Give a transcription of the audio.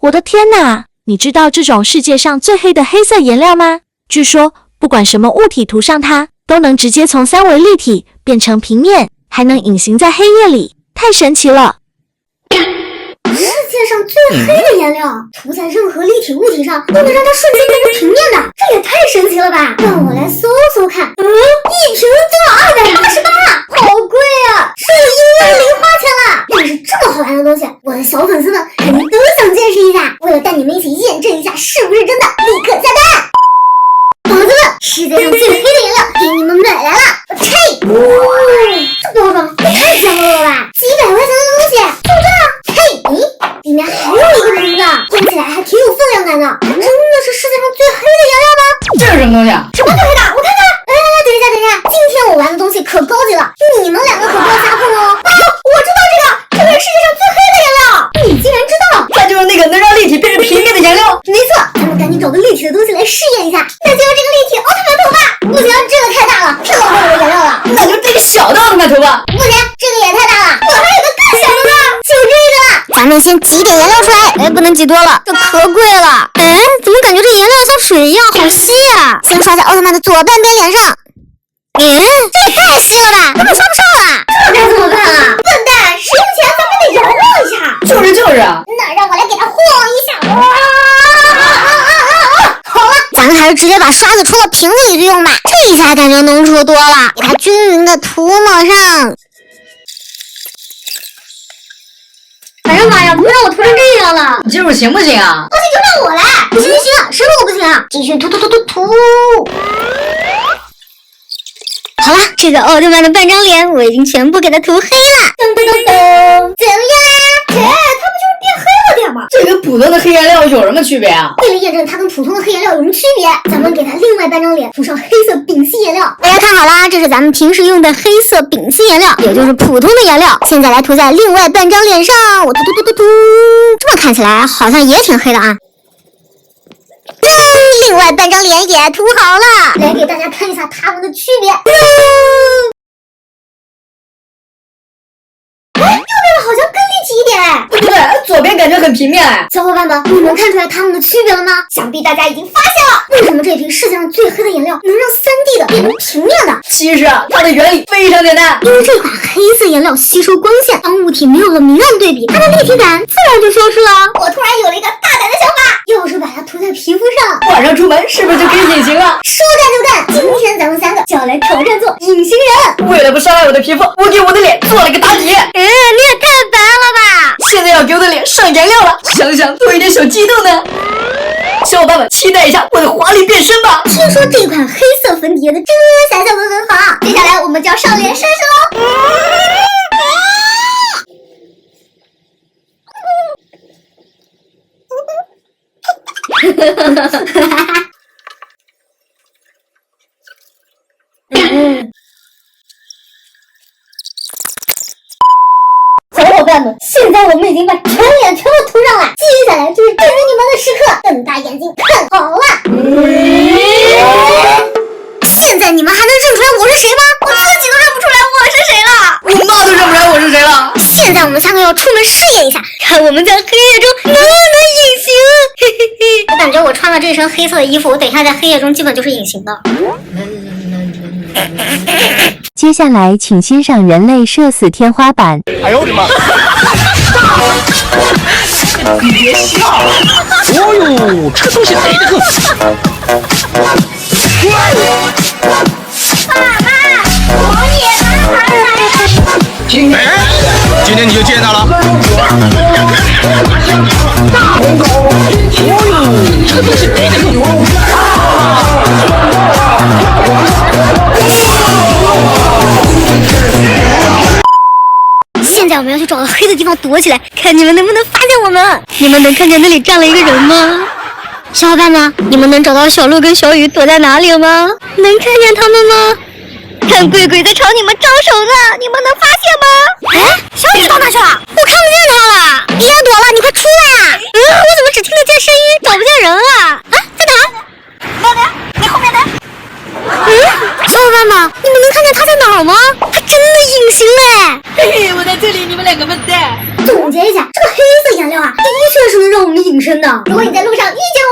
我的天哪！你知道这种世界上最黑的黑色颜料吗？据说不管什么物体涂上它，都能直接从三维立体变成平面，还能隐形在黑夜里，太神奇了！世界上最黑的颜料，涂在任何立体物体上都能让它瞬间变成平面的，这也太神奇了吧！让我来搜搜看，一瓶就要288，好贵啊！是因为零花钱了。但是这么好玩的东西，我的小粉丝们肯定都想见识一下。为了带你们一起验证一下是不是真的，立刻下单！宝子们，世界上最黑的颜料给你们买来了，拆！这包装也太香了吧！几百块钱的东西就这样拆！咦，里面还有一个瓶子，看起来还挺有分量感的。它真的是世界上最黑的颜料吗？这是什么东西啊？什么最黑的？我看看。等一下，今天我玩的东西可高级了，你们两个可不要瞎碰哦。我知道这个是世界上最黑的颜料，你竟然知道？它就是那个能让立体变成平面的颜料。没错，咱们赶紧找个立体的东西来试验一下。那就用这个立体奥特曼头吧。不行，这个太大了，太浪费我的颜料了。那就这个小的奥特曼头吧。不行，这个也太大了，我还有个更小的呢，就这个了。咱们先挤点颜料出来，不能挤多了，这可贵了。怎么感觉这颜料像水一样，好稀啊！先刷在奥特曼的左半边脸上。这也太稀了吧，根本刷不上啊！这该怎么办啊？笨蛋，使用前咱们得摇晃一下。就是啊。那让我来给它晃一下。好了，咱们还是直接把刷子戳到瓶子里去用吧，这一下感觉浓稠多了。给它均匀的涂抹上。哎呀妈呀，不让我涂成这样了！你这种行不行啊？不行就让我来。不行，谁说我不行啊？继续涂。好了，这个奥特曼的半张脸我已经全部给它涂黑了。噔，怎么样啊？它不就是变黑了点吗？这跟普通的黑颜料有什么区别啊？为了验证它跟普通的黑颜料有什么区别，咱们给它另外半张脸涂上黑色丙烯颜料。大家看好啦，这是咱们平时用的黑色丙烯颜料，也就是普通的颜料。现在来涂在另外半张脸上，我涂，这么看起来好像也挺黑的啊。另外半张脸也涂好了，来给大家看一下它们的区别。右边好像更立体一点。对，左边感觉很平面。小伙伴们，你们看出来它们的区别了吗？想必大家已经发现了，为什么这瓶世界上最黑的颜料能让3D 的变成平面的？其实啊，它的原理非常简单，因为这款黑色颜料吸收光线，当物体没有了明暗对比，它的立体感自然就消失了。我突然有了一个大胆的想法，要是把它涂在皮肤上，晚上出门是不是就可以隐形了？说干就干，今天咱们3个就要来挑战做隐形人。为了不伤害我的皮肤，我给我的脸做了个打底。你也太白了吧！现在要给我的脸上颜料了，想想都有点小激动呢。小伙伴们，期待一下我的华丽变身吧！听说这款黑色粉底液的真遐想的很好，接下来我们就要上脸试试喽。小伙伴们，现在我们已经把全脸全部涂上了，接下来就是证明你们的时刻，瞪大眼睛看好了。现在你们还能认出来我是谁吗？我自己都认不出来我是谁了，我妈都认不出来我是谁了。现在我们3个要出门试验一下，看我们在黑夜中能不能隐形。我感觉我穿了这身黑色的衣服，我等一下在黑夜中基本就是隐形的。接下来请欣赏人类社死天花板。哎呦我的妈！你别笑！哦呦，这个东西贼得很。爸妈，我也拿牌来。今天你就见到了。大红狗！哦呦，这个东西贼得很。现在我们要去找个黑的地方躲起来，看你们能不能发现我们。你们能看见那里站了一个人吗？小伙伴们，你们能找到小鹿跟小雨躲在哪里吗？能看见他们吗？看贵贵在朝你们招手呢，你们能发现吗？小雨到哪去了？我看不见他了。别躲了，你快出来啊！我怎么只听得见声音，找不见人啊？在哪？那边，你后面的。小伙伴们，你们能看见他在哪儿吗？他真的隐形哎！嘿嘿，我在这里，你们2个笨蛋。总结一下，这个黑色颜料啊，的确是能让力隐身的。如果你在路上遇见